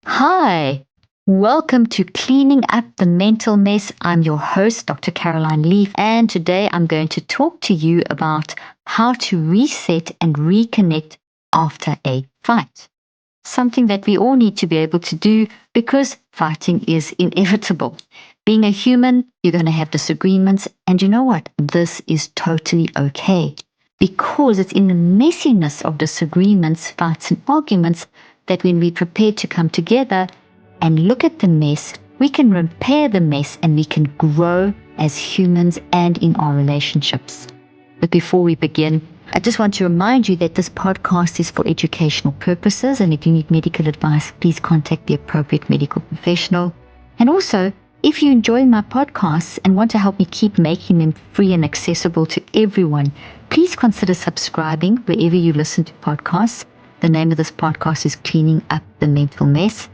Hi, welcome to Cleaning Up the Mental Mess. I'm your host, Dr. Caroline Leaf, and today I'm going to talk to you about how to reset and reconnect after a fight. Something that we all need to be able to do because fighting is inevitable. Being a human, you're going to have disagreements, and you know what? This is totally okay because it's in the messiness of disagreements, fights, and arguments that when we prepare to come together and look at the mess, we can repair the mess and we can grow as humans and in our relationships. But before we begin, I just want to remind you that this podcast is for educational purposes, and if you need medical advice, please contact the appropriate medical professional. And also, if you enjoy my podcasts and want to help me keep making them free and accessible to everyone, please consider subscribing wherever you listen to podcasts. The name of this podcast is Cleaning Up the Mental Mess.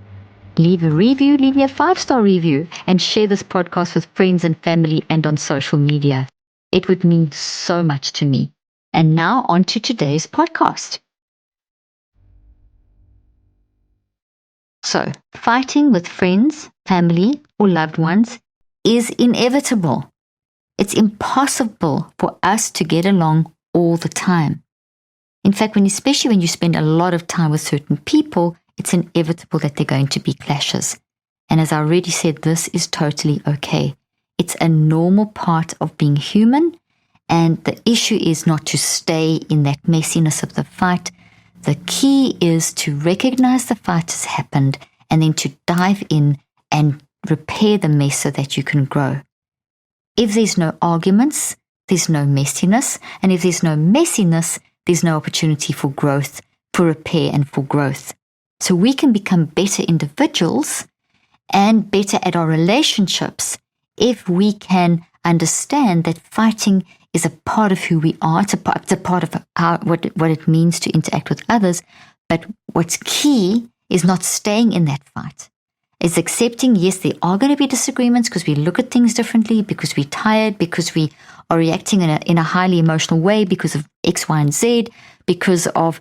Leave a review, leave me a 5-star review, and share this podcast with friends and family and on social media. It would mean so much to me. And now on to today's podcast. So, fighting with friends, family, or loved ones is inevitable. It's impossible for us to get along all the time. In fact, especially when you spend a lot of time with certain people, it's inevitable that there are going to be clashes. And as I already said, this is totally okay. It's a normal part of being human, and the issue is not to stay in that messiness of the fight. The key is to recognize the fight has happened and then to dive in and repair the mess so that you can grow. If there's no arguments, there's no messiness. And if there's no messiness, there's no opportunity for growth, for repair, and for growth. So we can become better individuals and better at our relationships if we can understand that fighting is a part of who we are. It's a part of what it means to interact with others. But what's key is not staying in that fight. It's accepting, yes, there are going to be disagreements because we look at things differently, because we're tired, because we are reacting in a highly emotional way because of X, Y, and Z, because of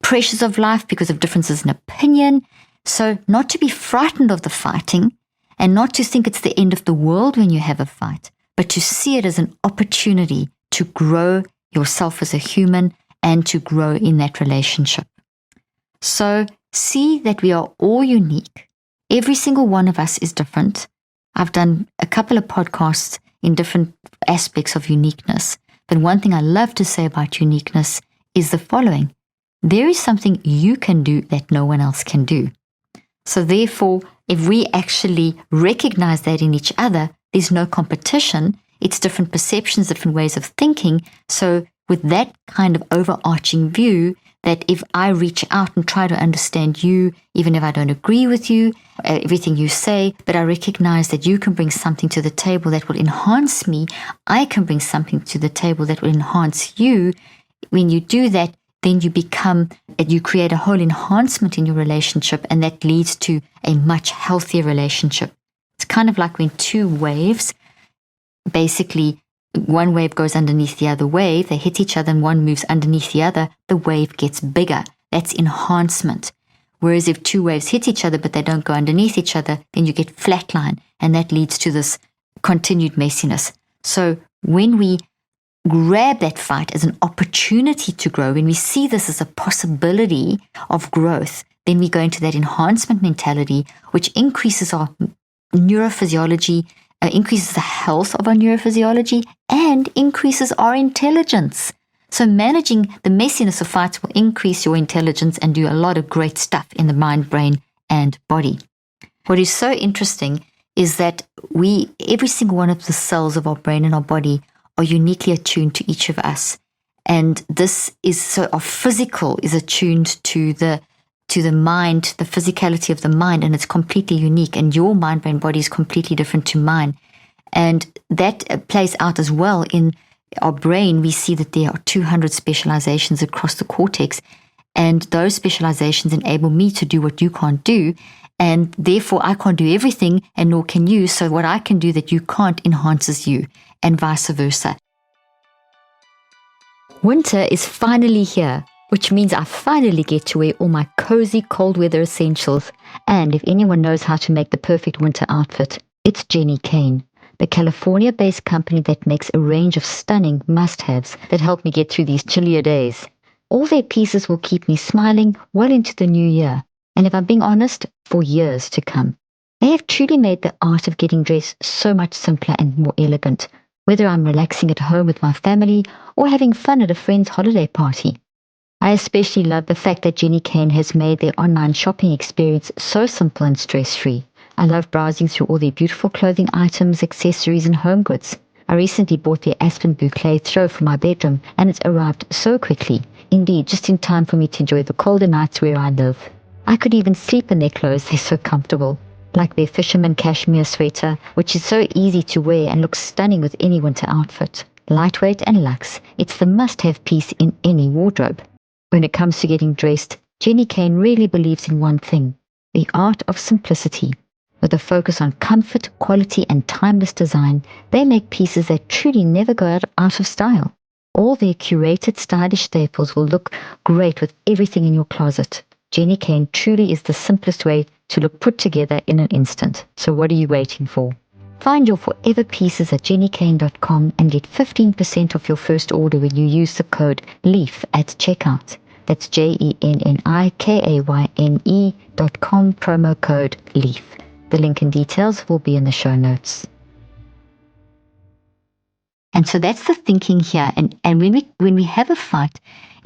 pressures of life, because of differences in opinion. So not to be frightened of the fighting and not to think it's the end of the world when you have a fight, but to see it as an opportunity to grow yourself as a human and to grow in that relationship. So see that we are all unique. Every single one of us is different. I've done a couple of podcasts in different aspects of uniqueness. But one thing I love to say about uniqueness is the following. There is something you can do that no one else can do. So therefore, if we actually recognize that in each other, there's no competition. It's different perceptions, different ways of thinking. So with that kind of overarching view, that if I reach out and try to understand you, even if I don't agree with you, everything you say, but I recognize that you can bring something to the table that will enhance me, I can bring something to the table that will enhance you. When you do that, then you create a whole enhancement in your relationship, and that leads to a much healthier relationship. It's kind of like when two waves, basically one wave goes underneath the other wave, they hit each other and one moves underneath the other, the wave gets bigger. That's enhancement. Whereas if two waves hit each other but they don't go underneath each other, then you get flatline, and that leads to this continued messiness. So when we grab that fight as an opportunity to grow, when we see this as a possibility of growth, then we go into that enhancement mentality, which increases our neurophysiology, increases the health of our neurophysiology, and increases our intelligence. So managing the messiness of fights will increase your intelligence and do a lot of great stuff in the mind, brain, and body. What is so interesting is that every single one of the cells of our brain and our body are uniquely attuned to each of us. And this is so our physical is attuned to the mind, the physicality of the mind, and it's completely unique. And your mind, brain, body is completely different to mine. And that plays out as well in our brain. We see that there are 200 specializations across the cortex, and those specializations enable me to do what you can't do. And therefore, I can't do everything, and nor can you. So what I can do that you can't enhances you, and vice versa. Winter is finally here. which means I finally get to wear all my cozy cold weather essentials. And if anyone knows how to make the perfect winter outfit, it's Jenny Kane, the California-based company that makes a range of stunning must-haves that help me get through these chillier days. All their pieces will keep me smiling well into the new year, and if I'm being honest, for years to come. They have truly made the art of getting dressed so much simpler and more elegant, whether I'm relaxing at home with my family or having fun at a friend's holiday party. I especially love the fact that Jenny Kane has made their online shopping experience so simple and stress-free. I love browsing through all their beautiful clothing items, accessories, and home goods. I recently bought their Aspen boucle throw for my bedroom, and it's arrived so quickly. Indeed, just in time for me to enjoy the colder nights where I live. I could even sleep in their clothes, they're so comfortable. Like their fisherman cashmere sweater, which is so easy to wear and looks stunning with any winter outfit. Lightweight and luxe, it's the must-have piece in any wardrobe. When it comes to getting dressed, Jenny Kane really believes in one thing, the art of simplicity. With a focus on comfort, quality, and timeless design, they make pieces that truly never go out of style. All their curated stylish staples will look great with everything in your closet. Jenny Kane truly is the simplest way to look put together in an instant. So what are you waiting for? Find your forever pieces at jennykane.com and get 15% off your first order when you use the code LEAF at checkout. That's JENNIKAYNE.com, promo code LEAF. The link and details will be in the show notes. And so that's the thinking here. And when we have a fight,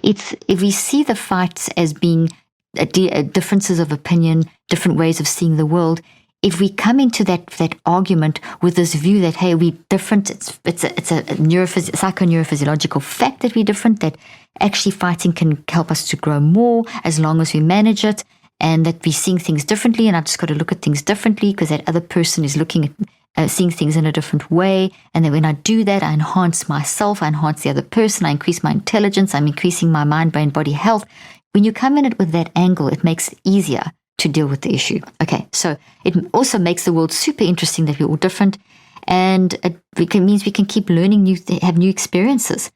it's if we see the fights as being differences of opinion, different ways of seeing the world. If we come into that argument with this view that, hey, we're different, it's a psychoneurophysiological fact that we're different, that actually fighting can help us to grow more as long as we manage it, and that we're seeing things differently, and I've just got to look at things differently because that other person is looking at seeing things in a different way. And then when I do that, I enhance myself, I enhance the other person, I increase my intelligence, I'm increasing my mind, brain, body health. When you come in it with that angle, it makes it easier to deal with the issue. Okay, so it also makes the world super interesting that we're all different, and it means we can keep learning have new experiences.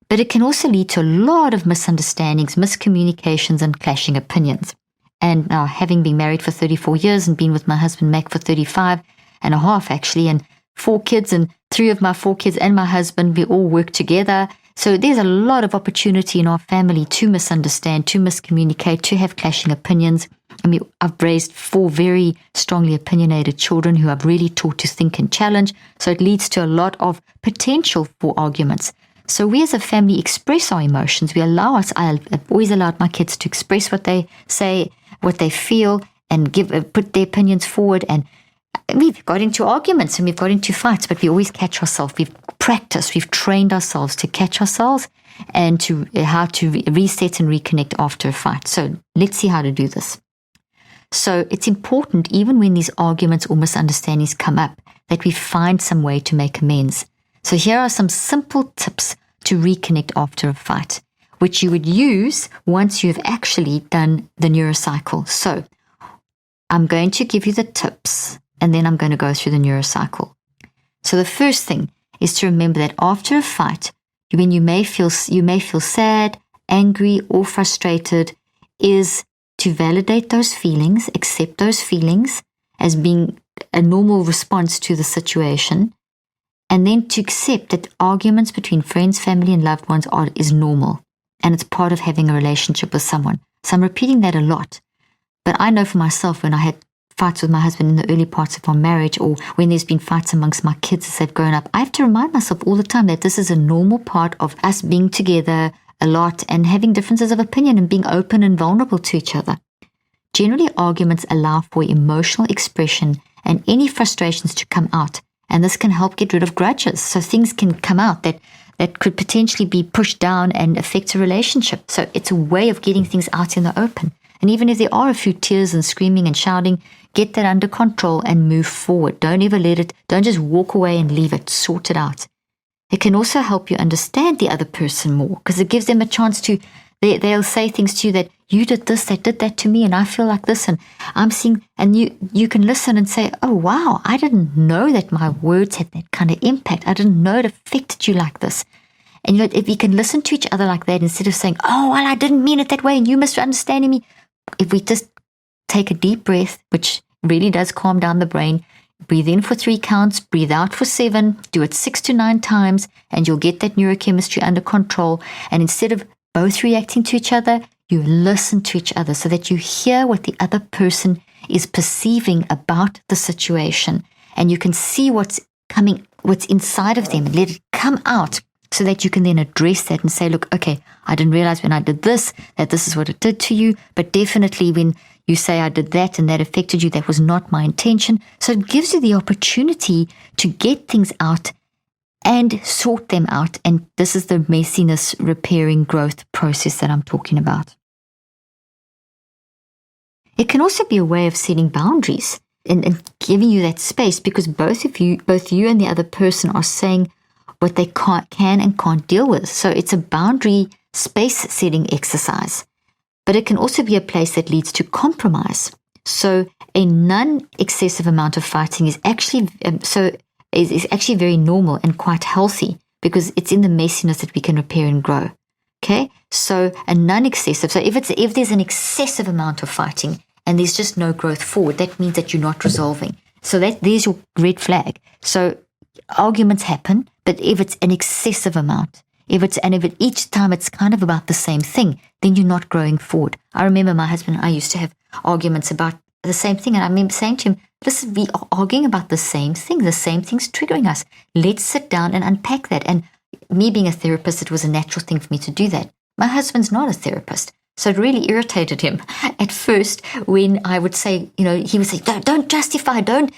But it can also lead to a lot of misunderstandings, miscommunications, and clashing opinions. And now, having been married for 34 years and been with my husband Mac for 35 and a half actually, and 4 kids, and 3 of my 4 kids and my husband, we all work together. So there's a lot of opportunity in our family to misunderstand, to miscommunicate, to have clashing opinions. I mean, I've raised 4 very strongly opinionated children who I've really taught to think and challenge. So it leads to a lot of potential for arguments. So we as a family express our emotions. I've always allowed my kids to express what they say, what they feel, and put their opinions forward. And we've got into arguments and we've got into fights, but we always catch ourselves. We've practiced, we've trained ourselves to catch ourselves and to how to reset and reconnect after a fight. So let's see how to do this. So it's important, even when these arguments or misunderstandings come up, that we find some way to make amends. So here are some simple tips to reconnect after a fight, which you would use once you've actually done the neurocycle. So I'm going to give you the tips, and then I'm going to go through the neurocycle. So the first thing is to remember that after a fight, when you may feel sad, angry, or frustrated, is to validate those feelings, accept those feelings as being a normal response to the situation, and then to accept that arguments between friends, family, and loved ones is normal, and it's part of having a relationship with someone. So I'm repeating that a lot, but I know for myself when I had fights with my husband in the early parts of our marriage, or when there's been fights amongst my kids as they've grown up, I have to remind myself all the time that this is a normal part of us being together a lot and having differences of opinion and being open and vulnerable to each other. Generally, arguments allow for emotional expression and any frustrations to come out, and this can help get rid of grudges. So things can come out that could potentially be pushed down and affect a relationship. So it's a way of getting things out in the open. And even if there are a few tears and screaming and shouting, get that under control and move forward. Don't just walk away and leave it, sort it out. It can also help you understand the other person more, because it gives them a chance to, they'll say things to you that you did this, they did that to me, and I feel like this, and I'm seeing, and you can listen and say, oh wow, I didn't know that my words had that kind of impact. I didn't know it affected you like this. And if we can listen to each other like that, instead of saying, oh, well, I didn't mean it that way and you misunderstanding me. If we just take a deep breath, which really does calm down the brain, breathe in for 3 counts, breathe out for 7, do it 6 to 9 times, and you'll get that neurochemistry under control. And instead of both reacting to each other, you listen to each other so that you hear what the other person is perceiving about the situation. And you can see what's inside of them, and let it come out so that you can then address that and say, look, okay, I didn't realize when I did this, that this is what it did to you. But definitely when you say I did that and that affected you, that was not my intention. So it gives you the opportunity to get things out and sort them out. And this is the messiness repairing growth process that I'm talking about. It can also be a way of setting boundaries and giving you that space, because both you and the other person are saying what they can and can't deal with. So it's a boundary space setting exercise. But it can also be a place that leads to compromise. So a non-excessive amount of fighting is actually very normal and quite healthy, because it's in the messiness that we can repair and grow. Okay, so a non-excessive. So if there's an excessive amount of fighting and there's just no growth forward, that means that you're not resolving. So there's your red flag. So arguments happen, but if it's an excessive amount, if each time it's kind of about the same thing, then you're not growing forward. I remember my husband and I used to have arguments about the same thing, and I remember saying to him, listen, we are arguing about the same thing. The same thing's triggering us. Let's sit down and unpack that. And me being a therapist, it was a natural thing for me to do that. My husband's not a therapist. So it really irritated him at first when I would say, he would say, don't justify, don't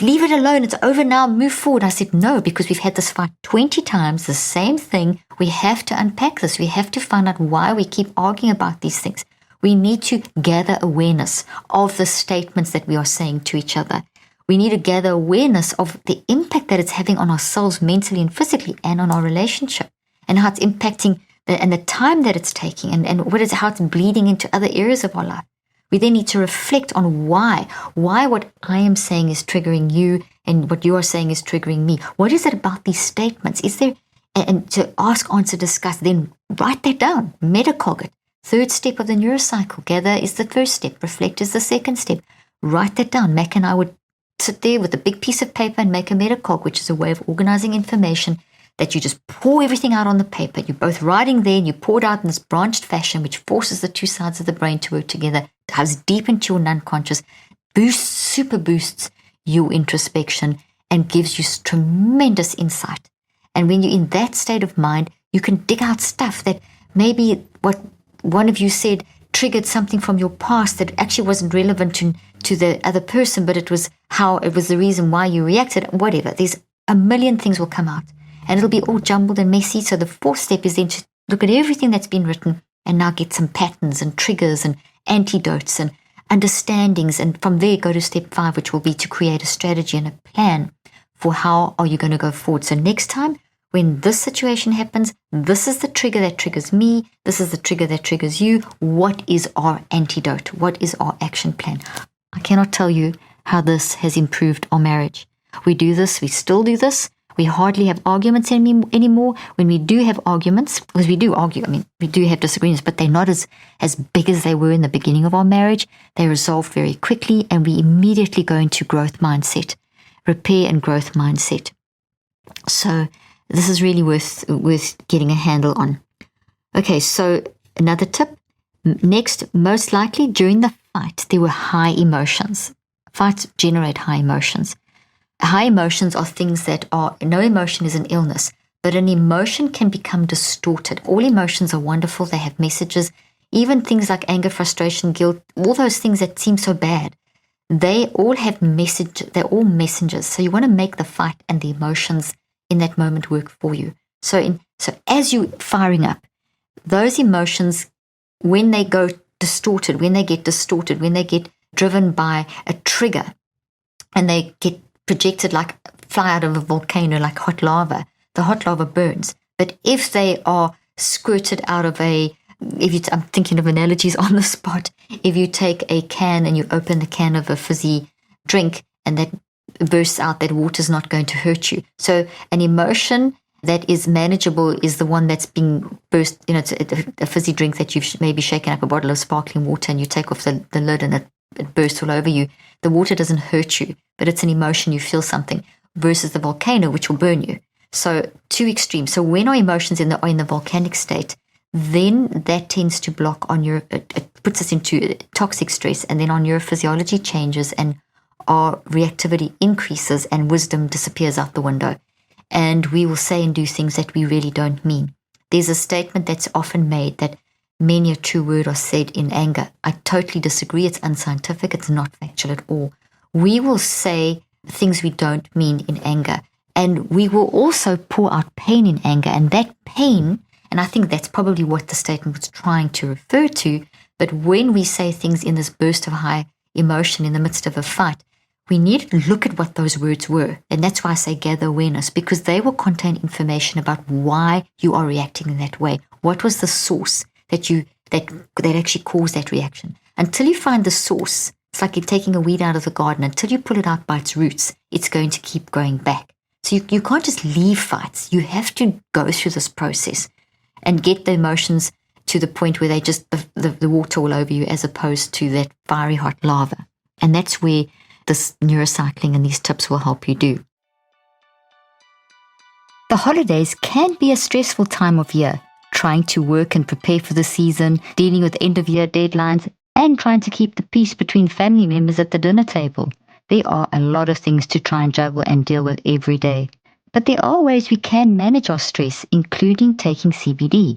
leave it alone. It's over now. Move forward. I said, no, because we've had this fight 20 times, the same thing. We have to unpack this. We have to find out why we keep arguing about these things. We need to gather awareness of the statements that we are saying to each other. We need to gather awareness of the impact that it's having on ourselves mentally and physically, and on our relationship, and how it's impacting and the time that it's taking, and how it's bleeding into other areas of our life. We then need to reflect on why what I am saying is triggering you and what you are saying is triggering me. What is it about these statements? Is there, and to ask, answer, discuss, then write that down, metacog it. 3rd step of the neurocycle. Gather is the 1st step. Reflect is the 2nd step. Write that down. Mac and I would sit there with a big piece of paper and make a metacog, which is a way of organizing information that you just pour everything out on the paper. You're both writing there and you pour it out in this branched fashion, which forces the 2 sides of the brain to work together, dives deep into your non-conscious, super boosts your introspection, and gives you tremendous insight. And when you're in that state of mind, you can dig out stuff that maybe what one of you said triggered something from your past that actually wasn't relevant to the other person, but it was the reason why you reacted, whatever. There's a million things will come out. And it'll be all jumbled and messy. So the 4th step is then to look at everything that's been written and now get some patterns and triggers and antidotes and understandings. And from there, go to step 5, which will be to create a strategy and a plan for how are you going to go forward. So next time, when this situation happens, this is the trigger that triggers me. This is the trigger that triggers you. What is our antidote? What is our action plan? I cannot tell you how this has improved our marriage. We do this. We still do this. We hardly have arguments anymore. When we do have arguments, because we do argue, we do have disagreements, but they're not as big as they were in the beginning of our marriage. They resolve very quickly, and we immediately go into growth mindset, repair and growth mindset. So this is really worth getting a handle on. Okay, so another tip. Next, most likely during the fight, there were high emotions. Fights generate high emotions. High emotions are things that no emotion is an illness, but an emotion can become distorted. All emotions are wonderful. They have messages. Even things like anger, frustration, guilt, all those things that seem so bad, they all have message. They're all messengers. So you want to make the fight and the emotions in that moment work for you. So as you firing up, those emotions, when they go distorted, when they get driven by a trigger, and they get projected like fly out of a volcano, like hot lava. The hot lava burns. But if they are squirted out of I'm thinking of analogies on the spot. If you take a can and you open the can of a fizzy drink and that bursts out, that water's not going to hurt you. So an emotion that is manageable is the one that's being burst, it's a fizzy drink that you've maybe shaken up a bottle of sparkling water and you take off the lid and it bursts all over you. The water doesn't hurt you, but it's an emotion, you feel something, versus the volcano, which will burn you. So two extremes. So when our emotions are in the volcanic state, then that tends to block on it puts us into toxic stress, and then our neurophysiology changes and our reactivity increases and wisdom disappears out the window. And we will say and do things that we really don't mean. There's a statement that's often made that many a true word are said in anger. I totally disagree. It's unscientific. It's not factual at all. We will say things we don't mean in anger. And we will also pour out pain in anger. And that pain, and I think that's probably what the statement was trying to refer to, but when we say things in this burst of high emotion in the midst of a fight, we need to look at what those words were. And that's why I say gather awareness, because they will contain information about why you are reacting in that way. What was the source that actually caused that reaction? Until you find the source, it's like you're taking a weed out of the garden. Until you pull it out by its roots, it's going to keep going back. So you can't just leave fights. You have to go through this process and get the emotions to the point where they just, the water all over you, as opposed to that fiery hot lava. And that's where this neurocycling and these tips will help you do. The holidays can be a stressful time of year, trying to work and prepare for the season, dealing with end-of-year deadlines, and trying to keep the peace between family members at the dinner table. There are a lot of things to try and juggle and deal with every day. But there are ways we can manage our stress, including taking CBD.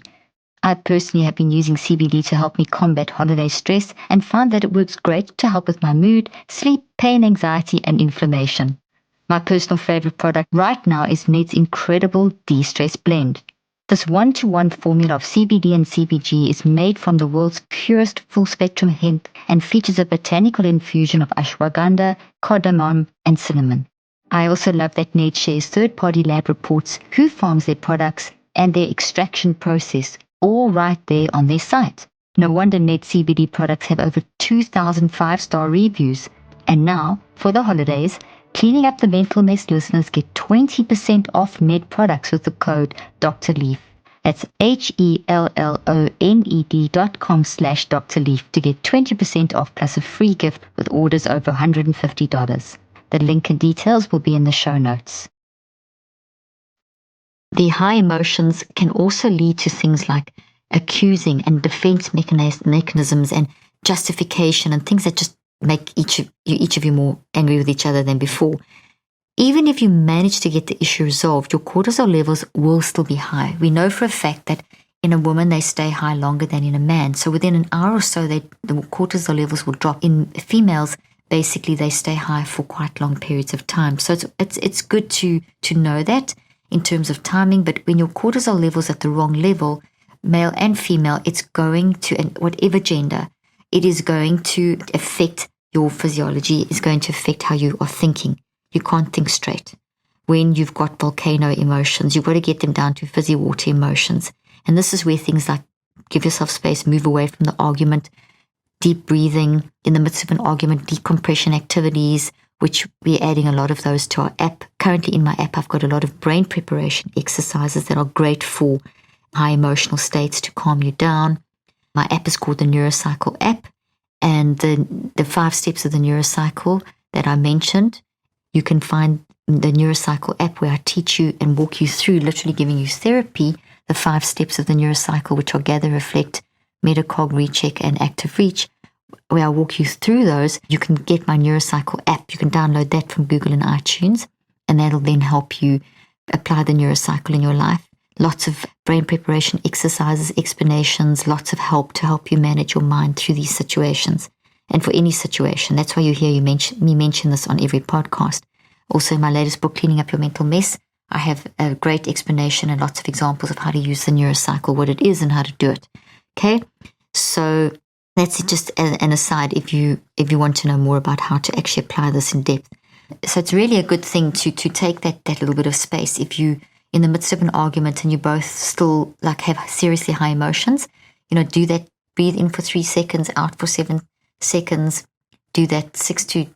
I personally have been using CBD to help me combat holiday stress and find that it works great to help with my mood, sleep, pain, anxiety, and inflammation. My personal favorite product right now is Ned's incredible de-stress blend. This 1-to-1 formula of CBD and CBG is made from the world's purest full-spectrum hemp and features a botanical infusion of ashwagandha, cardamom, and cinnamon. I also love that Ned shares third-party lab reports, who farms their products, and their extraction process, all right there on their site. No wonder Ned CBD products have over 2,000 5-star reviews. And now, for the holidays, Cleaning Up the Mental Mess listeners get 20% off Ned products with the code DRLEAF. That's HELLONED.com/DRLEAF to get 20% off plus a free gift with orders over $150. The link and details will be in the show notes. The high emotions can also lead to things like accusing and defense mechanisms and justification and things that just make each of you more angry with each other than before. Even if you manage to get the issue resolved, your cortisol levels will still be high. We know for a fact that in a woman, they stay high longer than in a man. So within an hour or so, the cortisol levels will drop. In females, basically, they stay high for quite long periods of time. So it's good to know that in terms of timing. But when your cortisol level's at the wrong level, male and female, it's going to, and whatever gender, it is going to affect your physiology, it's going to affect how you are thinking. You can't think straight. When you've got volcano emotions, you've got to get them down to fizzy water emotions. And this is where things like give yourself space, move away from the argument, deep breathing in the midst of an argument, decompression activities, which we're adding a lot of those to our app. Currently in my app, I've got a lot of brain preparation exercises that are great for high emotional states to calm you down. My app is called the Neurocycle app, and the 5 steps of the Neurocycle that I mentioned, you can find the Neurocycle app where I teach you and walk you through, literally giving you therapy, the 5 steps of the Neurocycle, which are gather, reflect, metacog, recheck, and active reach. Where I walk you through those, you can get my Neurocycle app. You can download that from Google and iTunes, and that'll then help you apply the Neurocycle in your life. Lots of brain preparation exercises, explanations, lots of help to help you manage your mind through these situations. And for any situation, that's why you hear me mention this on every podcast. Also, in my latest book, Cleaning Up Your Mental Mess, I have a great explanation and lots of examples of how to use the Neurocycle, what it is and how to do it. Okay? So that's just an aside if you want to know more about how to actually apply this in depth. So it's really a good thing to take that little bit of space. If you in the midst of an argument and you both still like have seriously high emotions, do that. Breathe in for 3 seconds, out for 7 seconds. Do that 6 to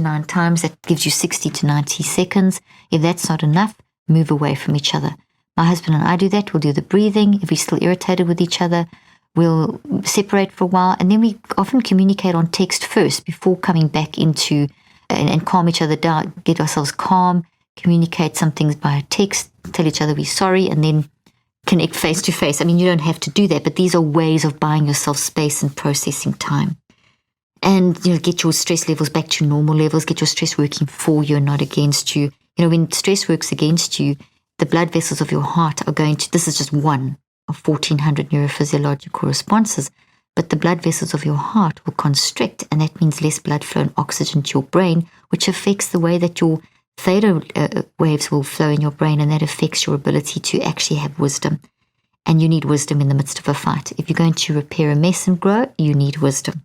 9 times. That gives you 60 to 90 seconds. If that's not enough, move away from each other. My husband and I do that. We'll do the breathing. If we're still irritated with each other, we'll separate for a while, and then we often communicate on text first before coming back into and calm each other down, get ourselves calm, communicate some things by text, tell each other we're sorry, and then connect face to face. I mean, you don't have to do that, but these are ways of buying yourself space and processing time. And, get your stress levels back to normal levels, get your stress working for you and not against you. When stress works against you, the blood vessels of your heart are going to, this is just one of 1,400 neurophysiological responses, but the blood vessels of your heart will constrict, and that means less blood flow and oxygen to your brain, which affects the way that your theta waves will flow in your brain, and that affects your ability to actually have wisdom. And you need wisdom in the midst of a fight. If you're going to repair a mess and grow, you need wisdom.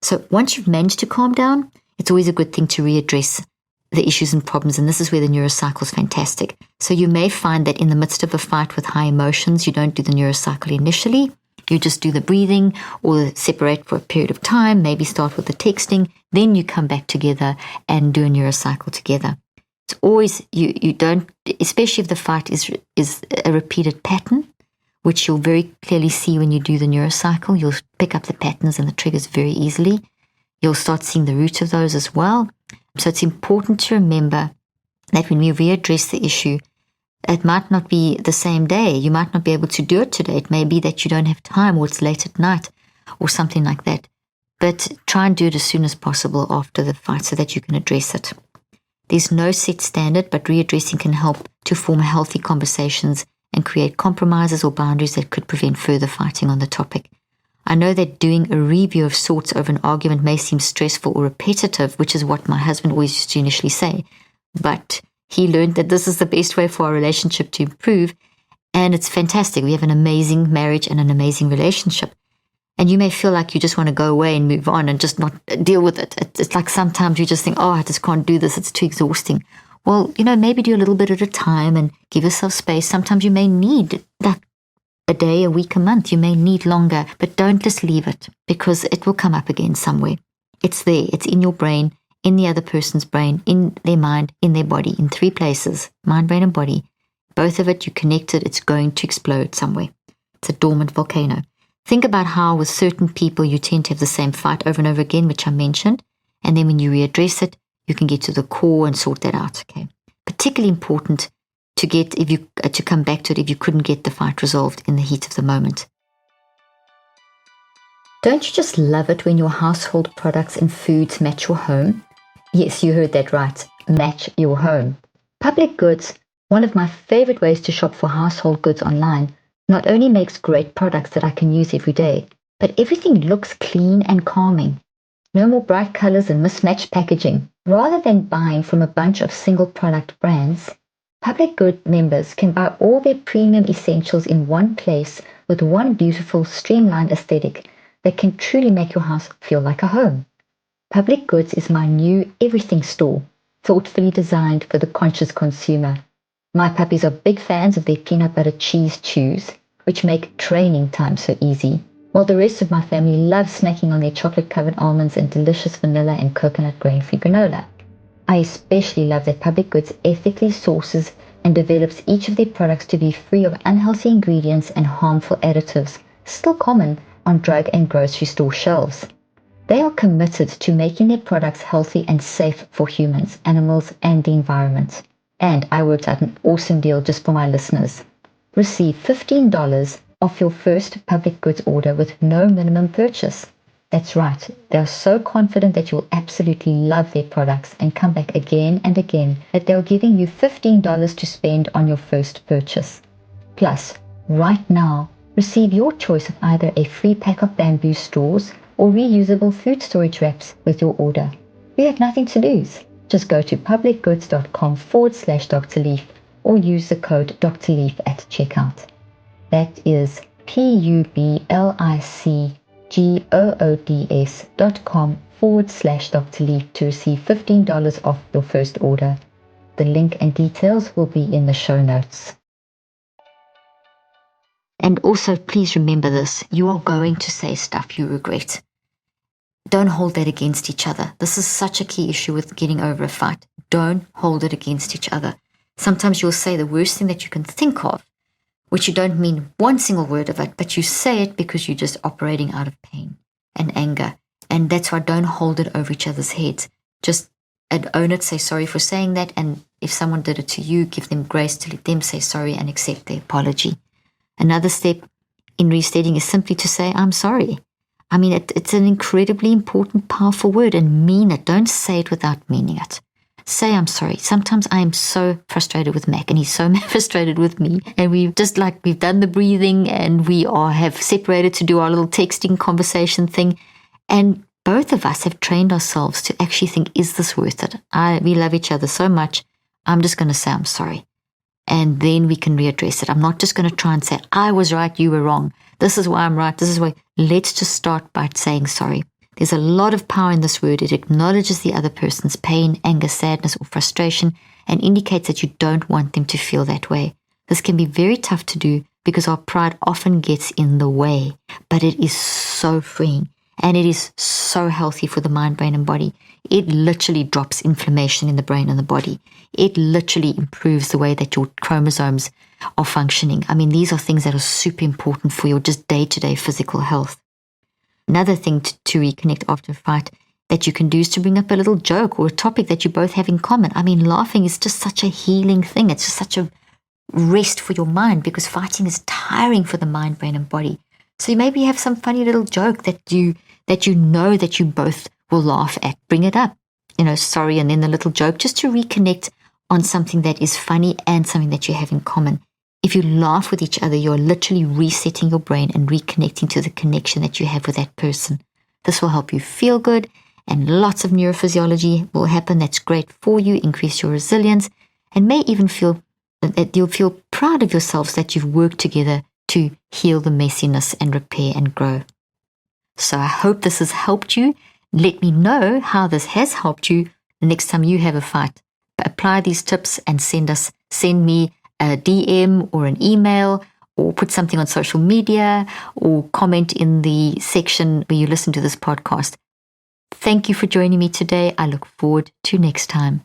So once you've managed to calm down, it's always a good thing to readdress the issues and problems, and this is where the neurocycle is fantastic. So you may find that in the midst of a fight with high emotions, you don't do the neurocycle initially. You just do the breathing or separate for a period of time, maybe start with the texting, then you come back together and do a neurocycle together. It's always, you don't, especially if the fight is a repeated pattern, which you'll very clearly see when you do the neurocycle. You'll pick up the patterns and the triggers very easily. You'll start seeing the root of those as well. So it's important to remember that when we readdress the issue, it might not be the same day. You might not be able to do it today. It may be that you don't have time, or it's late at night or something like that. But try and do it as soon as possible after the fight so that you can address it. There's no set standard, but readdressing can help to form healthy conversations and create compromises or boundaries that could prevent further fighting on the topic. I know that doing a review of sorts over an argument may seem stressful or repetitive, which is what my husband always used to initially say. But he learned that this is the best way for our relationship to improve, and it's fantastic. We have an amazing marriage and an amazing relationship. And you may feel like you just want to go away and move on and just not deal with it. It's like sometimes you just think, I just can't do this. It's too exhausting. Well, maybe do a little bit at a time and give yourself space. Sometimes you may need that a day, a week, a month. You may need longer, but don't just leave it, because it will come up again somewhere. It's there. It's in your brain, in the other person's brain, in their mind, in their body, in 3 places, mind, brain, and body. Both of it, you connect it, it's going to explode somewhere. It's a dormant volcano. Think about how with certain people you tend to have the same fight over and over again, which I mentioned, and then when you readdress it, you can get to the core and sort that out. Okay, particularly important to get to come back to it if you couldn't get the fight resolved in the heat of the moment. Don't you just love it when your household products and foods match your home? Yes, you heard that right. Match your home. Public Goods, one of my favorite ways to shop for household goods online, not only makes great products that I can use every day, but everything looks clean and calming. No more bright colors and mismatched packaging. Rather than buying from a bunch of single product brands, Public Good members can buy all their premium essentials in one place with one beautiful, streamlined aesthetic that can truly make your house feel like a home. Public Goods is my new everything store, thoughtfully designed for the conscious consumer. My puppies are big fans of their peanut butter cheese chews, which make training time so easy, while the rest of my family loves snacking on their chocolate-covered almonds and delicious vanilla and coconut grain-free granola. I especially love that Public Goods ethically sources and develops each of their products to be free of unhealthy ingredients and harmful additives, still common on drug and grocery store shelves. They are committed to making their products healthy and safe for humans, animals, and the environment. And I worked out an awesome deal just for my listeners. Receive $15 off your first Public Goods order with no minimum purchase. That's right, they are so confident that you'll absolutely love their products and come back again and again that they're giving you $15 to spend on your first purchase. Plus, right now, receive your choice of either a free pack of bamboo straws or reusable food storage wraps with your order. You have nothing to lose. Just go to publicgoods.com/DrLeaf or use the code DrLeaf at checkout. That is publicgoods.com/DrLeaf to receive $15 off your first order. The link and details will be in the show notes. And also, please remember this, you are going to say stuff you regret. Don't hold that against each other. This is such a key issue with getting over a fight. Don't hold it against each other. Sometimes you'll say the worst thing that you can think of, which you don't mean one single word of it, but you say it because you're just operating out of pain and anger. And that's why don't hold it over each other's heads. Just own it, say sorry for saying that. And if someone did it to you, give them grace to let them say sorry and accept their apology. Another step in restating is simply to say, I'm sorry. I mean, it's an incredibly important, powerful word, and mean it. Don't say it without meaning it. Say, I'm sorry. Sometimes I am so frustrated with Mac and he's so frustrated with me. And we've done the breathing and we have separated to do our little texting conversation thing. And both of us have trained ourselves to actually think, is this worth it? We love each other so much. I'm just going to say I'm sorry. And then we can readdress it. I'm not just going to try and say, I was right, you were wrong. This is why I'm right. This is why. Let's just start by saying sorry. There's a lot of power in this word. It acknowledges the other person's pain, anger, sadness, or frustration, and indicates that you don't want them to feel that way. This can be very tough to do because our pride often gets in the way, but it is so freeing. And it is so healthy for the mind, brain, and body. It literally drops inflammation in the brain and the body. It literally improves the way that your chromosomes are functioning. I mean, these are things that are super important for your just day-to-day physical health. Another thing to reconnect after a fight that you can do is to bring up a little joke or a topic that you both have in common. I mean, laughing is just such a healing thing. It's just such a rest for your mind because fighting is tiring for the mind, brain, and body. So maybe you have some funny little joke that you know that you both will laugh at. Bring it up. Sorry, and then the little joke, just to reconnect on something that is funny and something that you have in common. If you laugh with each other, you're literally resetting your brain and reconnecting to the connection that you have with that person. This will help you feel good, and lots of neurophysiology will happen that's great for you, increase your resilience, and may even feel that you'll feel proud of yourselves that you've worked together to heal the messiness and repair and grow. So I hope this has helped you. Let me know how this has helped you the next time you have a fight. Apply these tips and send me a DM or an email, or put something on social media, or comment in the section where you listen to this podcast. Thank you for joining me today. I look forward to next time.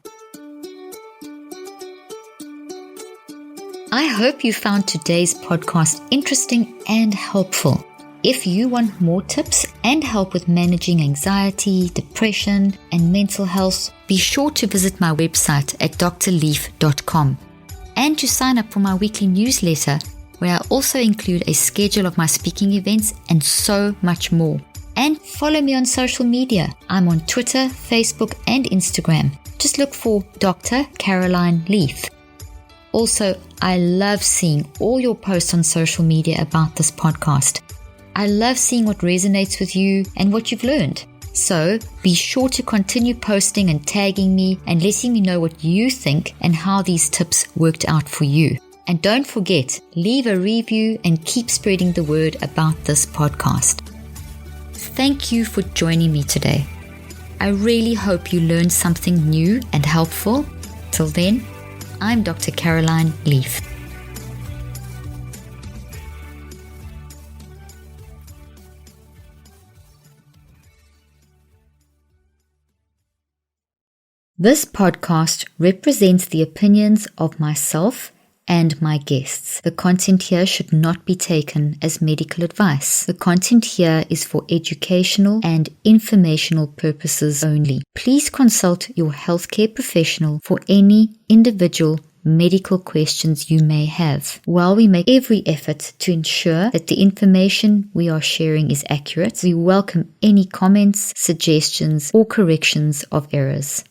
I hope you found today's podcast interesting and helpful. If you want more tips and help with managing anxiety, depression, and mental health, be sure to visit my website at drleaf.com and to sign up for my weekly newsletter, where I also include a schedule of my speaking events and so much more. And follow me on social media. I'm on Twitter, Facebook, and Instagram. Just look for Dr. Caroline Leaf. Also, I love seeing all your posts on social media about this podcast. I love seeing what resonates with you and what you've learned. So be sure to continue posting and tagging me and letting me know what you think and how these tips worked out for you. And don't forget, leave a review and keep spreading the word about this podcast. Thank you for joining me today. I really hope you learned something new and helpful. Till then, I'm Dr. Caroline Leaf. This podcast represents the opinions of myself and my guests. The content here should not be taken as medical advice. The content here is for educational and informational purposes only. Please consult your healthcare professional for any individual medical questions you may have. While we make every effort to ensure that the information we are sharing is accurate, we welcome any comments, suggestions, or corrections of errors.